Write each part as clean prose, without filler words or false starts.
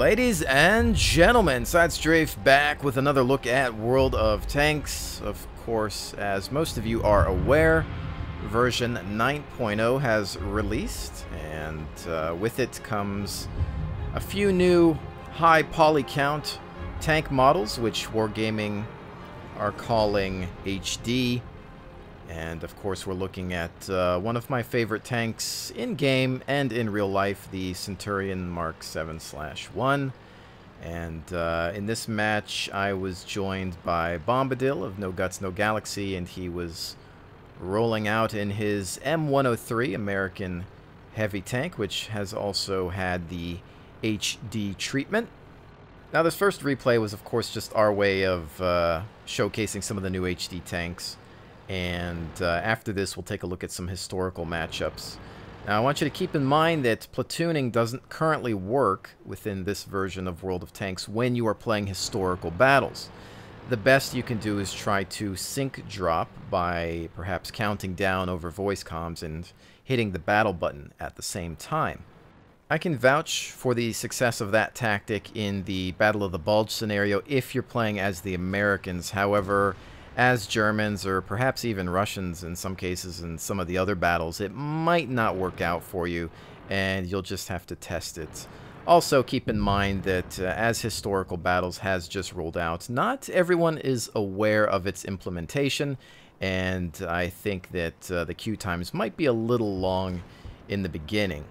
Ladies and gentlemen, SideStrafe back with another look at World of Tanks. Of course, as most of you are aware, version 9.0 has released, and with it comes a few new high poly count tank models, which Wargaming are calling HD. And of course, we're looking at one of my favorite tanks in-game and in real life, the Centurion Mark 7/1. And in this match, I was joined by Bombadil of No Guts, No Galaxy, and he was rolling out in his M103 American heavy tank, which has also had the HD treatment. Now, this first replay was, of course, just our way of showcasing some of the new HD tanks. And after this, we'll take a look at some historical matchups. Now, I want you to keep in mind that platooning doesn't currently work within this version of World of Tanks when you are playing historical battles. The best you can do is try to sync drop by perhaps counting down over voice comms and hitting the battle button at the same time. I can vouch for the success of that tactic in the Battle of the Bulge scenario if you're playing as the Americans. However, as Germans, or perhaps even Russians in some cases in some of the other battles, it might not work out for you, and you'll just have to test it. Also, keep in mind that as historical battles has just rolled out, not everyone is aware of its implementation, and I think that the queue times might be a little long in the beginning.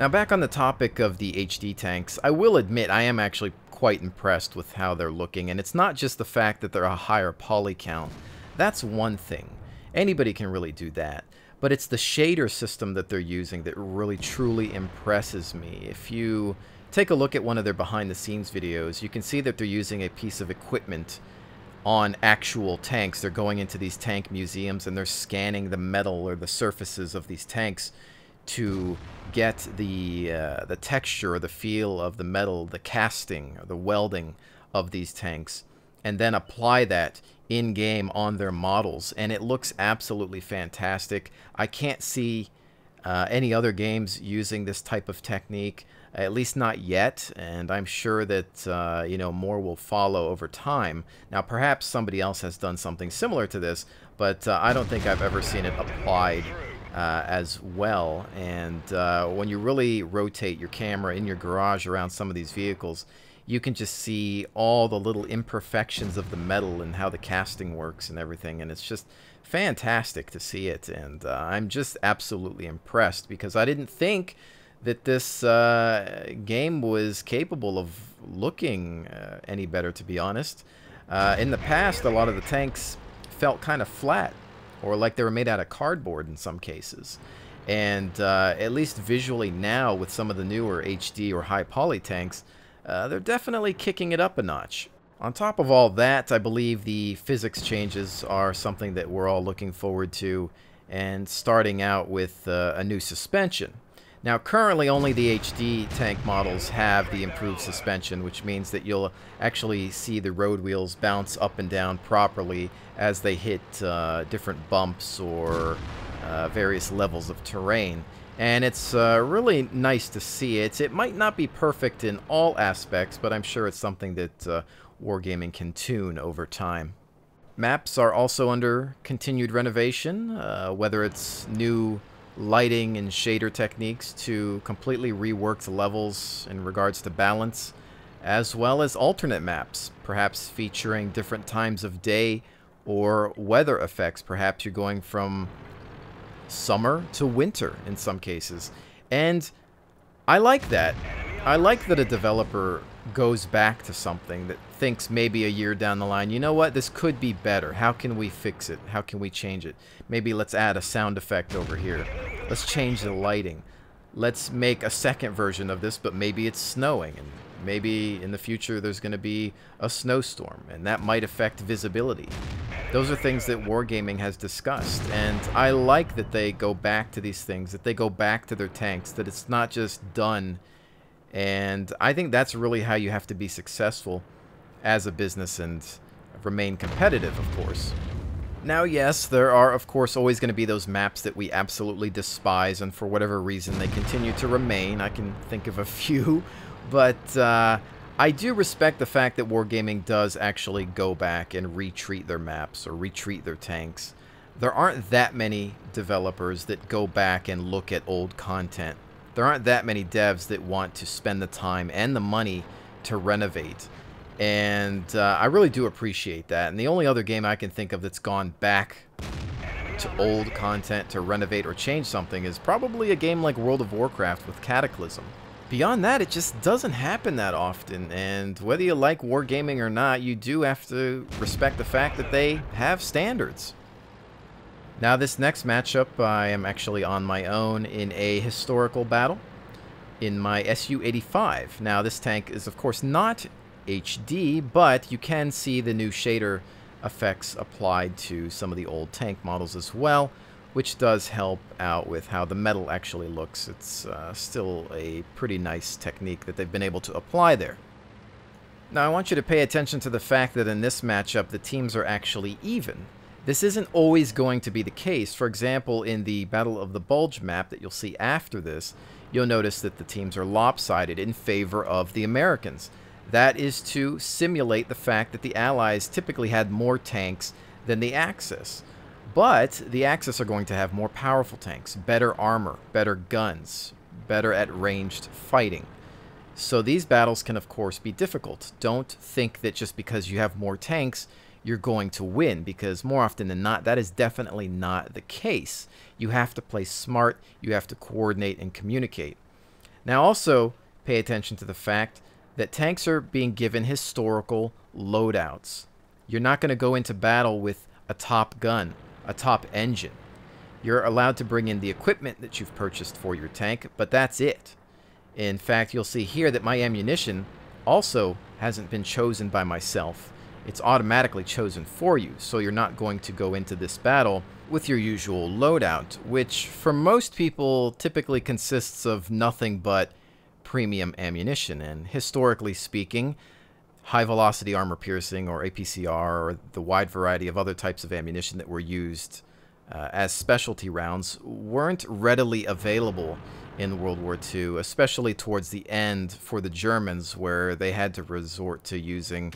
Now, back on the topic of the HD tanks, I will admit I am actually quite impressed with how they're looking, and it's not just the fact that they're a higher poly count. That's one thing. Anybody can really do that. But it's the shader system that they're using that really truly impresses me. If you take a look at one of their behind-the-scenes videos, you can see that they're using a piece of equipment on actual tanks. They're going into these tank museums and they're scanning the metal or the surfaces of these tanks to get the texture or the feel of the metal, the casting or the welding of these tanks, and then apply that in-game on their models, and it looks absolutely fantastic. I can't see any other games using this type of technique, at least not yet, and I'm sure that you know, more will follow over time. Now, perhaps somebody else has done something similar to this, but I don't think I've ever seen it applied as well. And when you really rotate your camera in your garage around some of these vehicles, you can just see all the little imperfections of the metal and how the casting works and everything, and it's just fantastic to see it. And I'm just absolutely impressed, because I didn't think that this game was capable of looking any better, to be honest. In the past, a lot of the tanks felt kind of flat, or like they were made out of cardboard in some cases. And at least visually now, with some of the newer HD or high poly tanks, they're definitely kicking it up a notch. On top of all that, I believe the physics changes are something that we're all looking forward to, and starting out with a new suspension. Now, currently only the HD tank models have the improved suspension, which means that you'll actually see the road wheels bounce up and down properly as they hit different bumps or various levels of terrain. And it's really nice to see it. It might not be perfect in all aspects, but I'm sure it's something that Wargaming can tune over time. Maps are also under continued renovation, whether it's new lighting and shader techniques to completely rework the levels in regards to balance, as well as alternate maps, perhaps featuring different times of day or weather effects. Perhaps you're going from summer to winter in some cases. And I like that. I like that a developer goes back to something that thinks maybe a year down the line, you know what, this could be better. How can we fix it? How can we change it? Maybe let's add a sound effect over here. Let's change the lighting. Let's make a second version of this, but maybe it's snowing, and maybe in the future there's going to be a snowstorm, and that might affect visibility. Those are things that Wargaming has discussed, and I like that they go back to these things, that they go back to their tanks, that it's not just done. And I think that's really how you have to be successful as a business and remain competitive, of course. Now, yes, there are, of course, always going to be those maps that we absolutely despise, and for whatever reason they continue to remain. I can think of a few, But I do respect the fact that Wargaming does actually go back and retreat their maps or retreat their tanks. There aren't that many developers that go back and look at old content. There aren't that many devs that want to spend the time and the money to renovate. And I really do appreciate that. And the only other game I can think of that's gone back to old content to renovate or change something is probably a game like World of Warcraft with Cataclysm. Beyond that, it just doesn't happen that often, and whether you like wargaming or not, you do have to respect the fact that they have standards. Now this next matchup, I am actually on my own in a historical battle in my Su-85. Now this tank is of course not HD, but you can see the new shader effects applied to some of the old tank models as well, which does help out with how the metal actually looks. It's still a pretty nice technique that they've been able to apply there. Now I want you to pay attention to the fact that in this matchup the teams are actually even. This isn't always going to be the case. For example, in the Battle of the Bulge map that you'll see after this, you'll notice that the teams are lopsided in favor of the Americans. That is to simulate the fact that the Allies typically had more tanks than the Axis. But the Axis are going to have more powerful tanks, better armor, better guns, better at ranged fighting. So these battles can of course be difficult. Don't think that just because you have more tanks, you're going to win, because more often than not, that is definitely not the case. You have to play smart, you have to coordinate and communicate. Now also, pay attention to the fact that tanks are being given historical loadouts. You're not going to go into battle with a top gun, a top engine. You're allowed to bring in the equipment that you've purchased for your tank, but that's it. In fact, you'll see here that my ammunition also hasn't been chosen by myself. It's automatically chosen for you, so you're not going to go into this battle with your usual loadout, which for most people typically consists of nothing but premium ammunition. And historically speaking, high velocity armor piercing or APCR or the wide variety of other types of ammunition that were used as specialty rounds weren't readily available in World War II, especially towards the end for the Germans, where they had to resort to using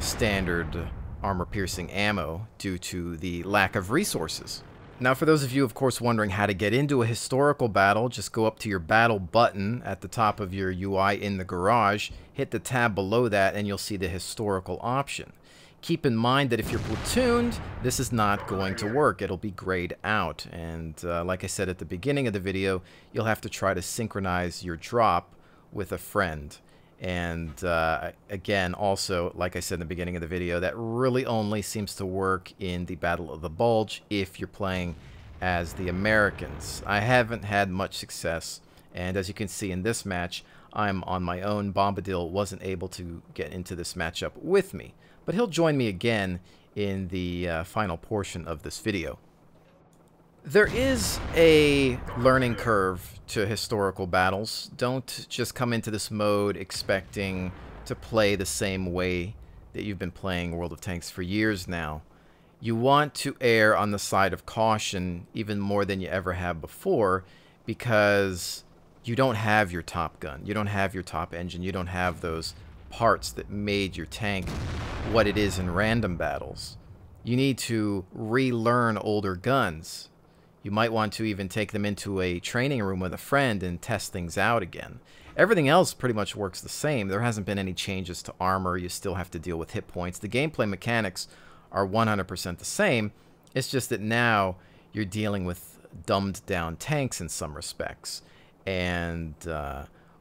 standard armor-piercing ammo due to the lack of resources. Now, for those of you, of course, wondering how to get into a historical battle, just go up to your battle button at the top of your UI in the garage, hit the tab below that, and you'll see the historical option. Keep in mind that if you're platooned, this is not going to work. It'll be grayed out. And like I said at the beginning of the video, you'll have to try to synchronize your drop with a friend. And again, also, like I said in the beginning of the video, that really only seems to work in the Battle of the Bulge if you're playing as the Americans. I haven't had much success. And as you can see in this match, I'm on my own. Bombadil wasn't able to get into this matchup with me, but he'll join me again in the final portion of this video. There is a learning curve to historical battles. Don't just come into this mode expecting to play the same way that you've been playing World of Tanks for years now. You want to err on the side of caution even more than you ever have before, because you don't have your top gun, you don't have your top engine, you don't have those parts that made your tank what it is in random battles. You need to relearn older guns. You might want to even take them into a training room with a friend and test things out again. Everything else pretty much works the same. There hasn't been any changes to armor. You still have to deal with hit points. The gameplay mechanics are 100% the same. It's just that now you're dealing with dumbed down tanks in some respects. And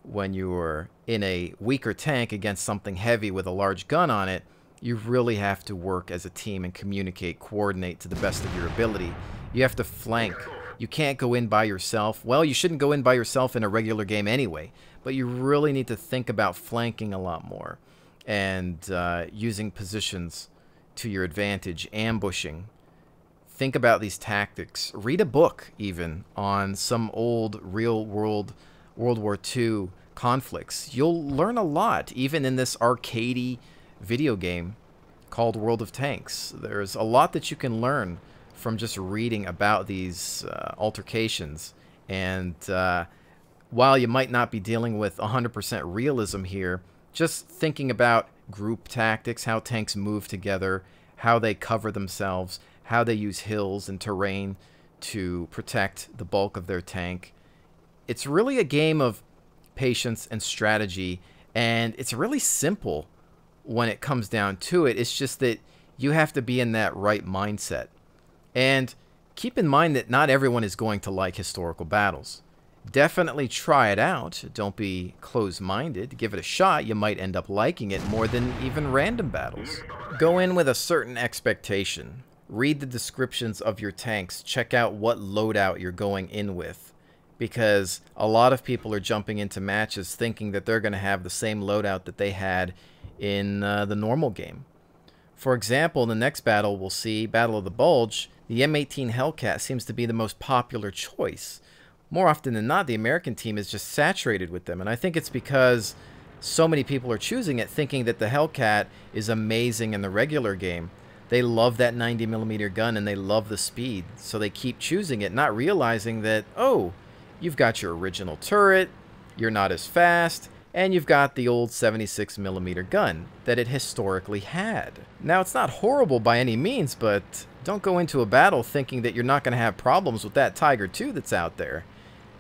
when you're in a weaker tank against something heavy with a large gun on it, you really have to work as a team and communicate, coordinate to the best of your ability. You have to flank. You can't go in by yourself. Well, you shouldn't go in by yourself in a regular game anyway, but you really need to think about flanking a lot more and using positions to your advantage, ambushing. Think about these tactics. Read a book even on some old real-world World War II conflicts. You'll learn a lot, even in this arcadey video game called World of Tanks. There's a lot that you can learn from just reading about these altercations. And while you might not be dealing with 100% realism here, just thinking about group tactics, how tanks move together, how they cover themselves, how they use hills and terrain to protect the bulk of their tank. It's really a game of patience and strategy, and it's really simple when it comes down to it. It's just that you have to be in that right mindset. And keep in mind that not everyone is going to like historical battles. Definitely try it out. Don't be closed-minded. Give it a shot. You might end up liking it more than even random battles. Go in with a certain expectation. Read the descriptions of your tanks. Check out what loadout you're going in with. Because a lot of people are jumping into matches thinking that they're going to have the same loadout that they had in the normal game. For example, in the next battle we'll see, Battle of the Bulge, the M18 Hellcat seems to be the most popular choice. More often than not, the American team is just saturated with them, and I think it's because so many people are choosing it thinking that the Hellcat is amazing in the regular game. They love that 90mm gun and they love the speed, so they keep choosing it, not realizing that, oh, you've got your original turret, you're not as fast, and you've got the old 76mm gun that it historically had. Now, it's not horrible by any means, but don't go into a battle thinking that you're not going to have problems with that Tiger II that's out there.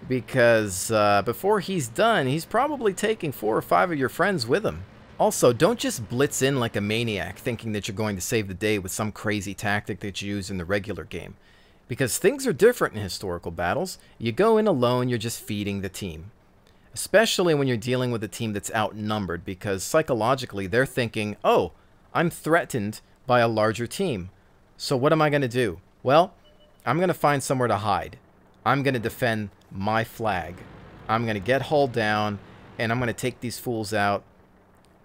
Because before he's done, he's probably taking 4 or 5 of your friends with him. Also, don't just blitz in like a maniac thinking that you're going to save the day with some crazy tactic that you use in the regular game. Because things are different in historical battles. You go in alone, you're just feeding the team. Especially when you're dealing with a team that's outnumbered, because psychologically they're thinking, oh, I'm threatened by a larger team. So what am I going to do? Well, I'm going to find somewhere to hide. I'm going to defend my flag. I'm going to get hull down, and I'm going to take these fools out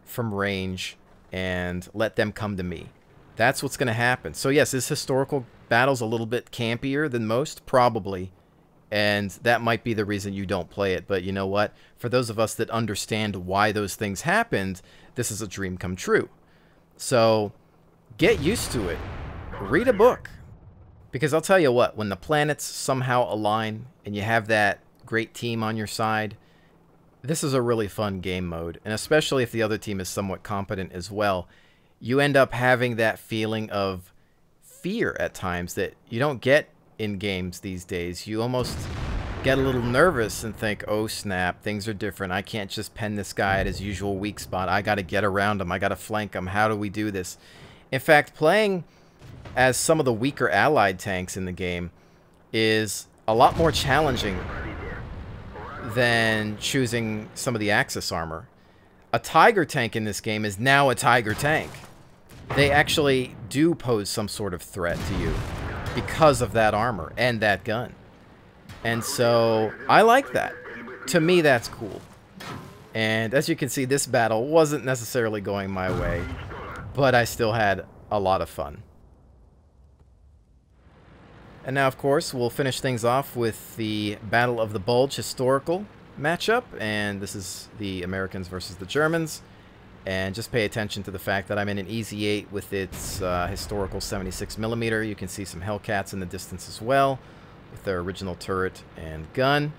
from range and let them come to me. That's what's going to happen. So yes, is historical battles a little bit campier than most? Probably. And that might be the reason you don't play it. But you know what? For those of us that understand why those things happened, this is a dream come true. So get used to it. Read a book. Because I'll tell you what, when the planets somehow align and you have that great team on your side, this is a really fun game mode. And especially if the other team is somewhat competent as well, you end up having that feeling of fear at times that you don't get in games these days. You almost get a little nervous and think, oh snap, things are different. I can't just pen this guy at his usual weak spot. I got to get around him. I got to flank him. How do we do this? In fact, playing as some of the weaker allied tanks in the game is a lot more challenging than choosing some of the Axis armor. A Tiger tank in this game is now a Tiger tank. They actually do pose some sort of threat to you because of that armor and that gun. And so I like that. To me, that's cool. And as you can see, this battle wasn't necessarily going my way, but I still had a lot of fun. And now, of course, we'll finish things off with the Battle of the Bulge historical matchup. And this is the Americans versus the Germans. And just pay attention to the fact that I'm in an Easy 8 with its historical 76mm. You can see some Hellcats in the distance as well, with their original turret and gun.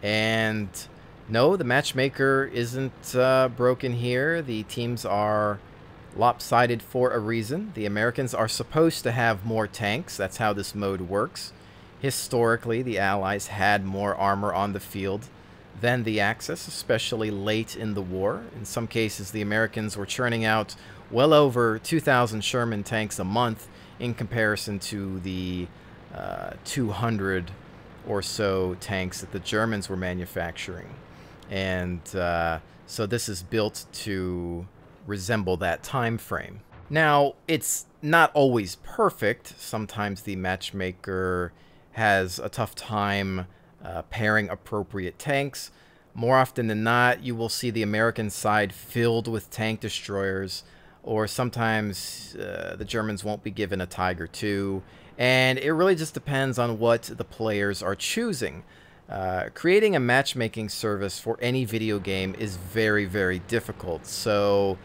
And no, the matchmaker isn't broken here. The teams are lopsided for a reason. The Americans are supposed to have more tanks. That's how this mode works. Historically, the Allies had more armor on the field than the Axis, especially late in the war. In some cases, the Americans were churning out well over 2,000 Sherman tanks a month in comparison to the 200 or so tanks that the Germans were manufacturing. And so this is built to resemble that time frame. Now, it's not always perfect. Sometimes the matchmaker has a tough time pairing appropriate tanks. More often than not, you will see the American side filled with tank destroyers, or sometimes the Germans won't be given a Tiger II, and it really just depends on what the players are choosing. Creating a matchmaking service for any video game is very, very difficult, so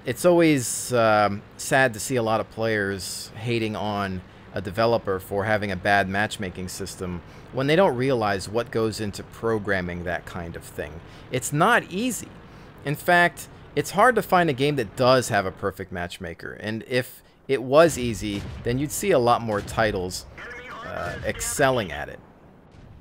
it's always sad to see a lot of players hating on a developer for having a bad matchmaking system when they don't realize what goes into programming that kind of thing. It's not easy. In fact, it's hard to find a game that does have a perfect matchmaker, and if it was easy, then you'd see a lot more titles excelling at it.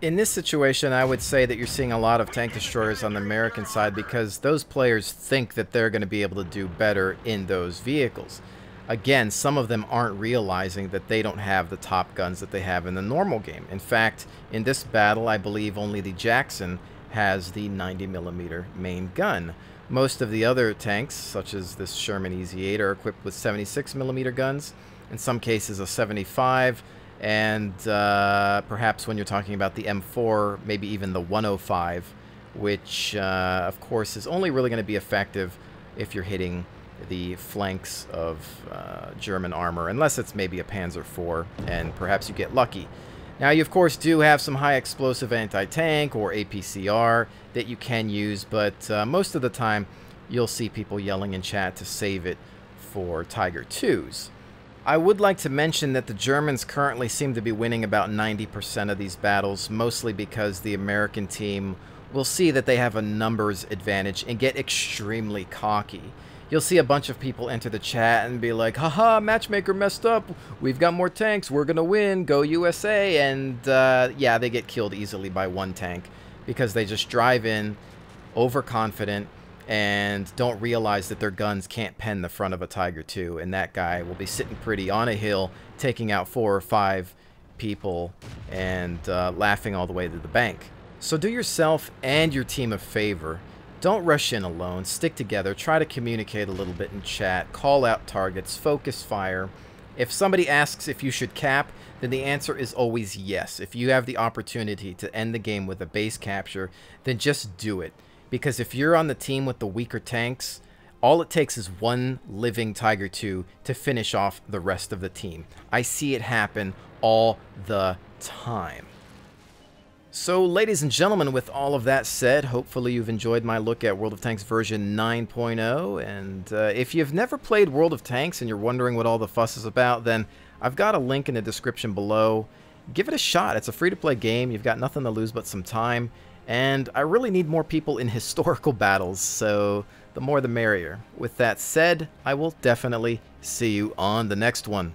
In this situation, I would say that you're seeing a lot of tank destroyers on the American side because those players think that they're going to be able to do better in those vehicles. Again, some of them aren't realizing that they don't have the top guns that they have in the normal game. In fact, in this battle, I believe only the Jackson has the 90mm main gun. Most of the other tanks, such as this Sherman EZ-8, are equipped with 76mm guns, in some cases a 75, and perhaps when you're talking about the M4, maybe even the 105, which, of course, is only really going to be effective if you're hitting the flanks of German armor, unless it's maybe a Panzer IV, and perhaps you get lucky. Now, you, of course, do have some high explosive anti-tank or APCR that you can use, but most of the time you'll see people yelling in chat to save it for Tiger IIs. I would like to mention that the Germans currently seem to be winning about 90% of these battles, mostly because the American team will see that they have a numbers advantage and get extremely cocky. You'll see a bunch of people enter the chat and be like, haha, matchmaker messed up, we've got more tanks, we're gonna win, go USA, and yeah, they get killed easily by one tank because they just drive in overconfident and don't realize that their guns can't pen the front of a Tiger II, and that guy will be sitting pretty on a hill taking out 4 or 5 people and laughing all the way to the bank. So do yourself and your team a favor. Don't rush in alone. Stick together. Try to communicate a little bit in chat. Call out targets. Focus fire. If somebody asks if you should cap, then the answer is always yes. If you have the opportunity to end the game with a base capture, then just do it. Because if you're on the team with the weaker tanks, all it takes is one living Tiger II to finish off the rest of the team. I see it happen all the time. So, ladies and gentlemen, with all of that said, hopefully you've enjoyed my look at World of Tanks version 9.0, and if you've never played World of Tanks and you're wondering what all the fuss is about, then I've got a link in the description below. Give it a shot. It's a free-to-play game. You've got nothing to lose but some time, and I really need more people in historical battles, so the more the merrier. With that said, I will definitely see you on the next one.